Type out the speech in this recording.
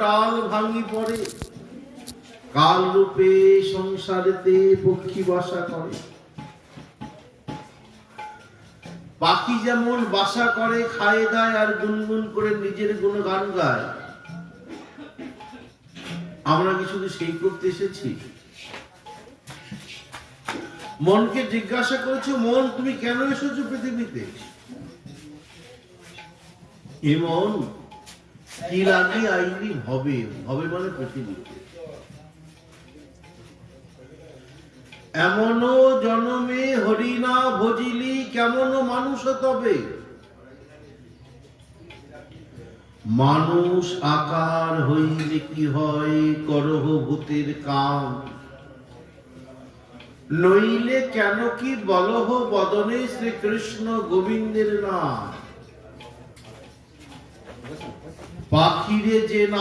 ডাল ভাঙি পড়ে, কাল রূপে সংসারেতে পক্ষী বাসা করে। পাখি যেমন বাসা করে, খায় দায় আর গুনগুন করে নিজের গুণগান গায়, আমরা কি শুধু সেই করতে এসেছি? মনকে জিজ্ঞাসা করেছো, মন তুমি কেন এসেছো পৃথিবীতে? এ মন কি লাগে আইলি ভবে, ভবে মানে পৃথিবীতে। এমনও জনমে হরিনা ভজিলি, কেমন মানুষ তবে? মানুষ আকার হইলে কি হয়, করহ ভূতের কাম। নইলে কেন কি বলহ বদনে শ্রীকৃষ্ণ গোবিন্দের নাম। পাখিরে যে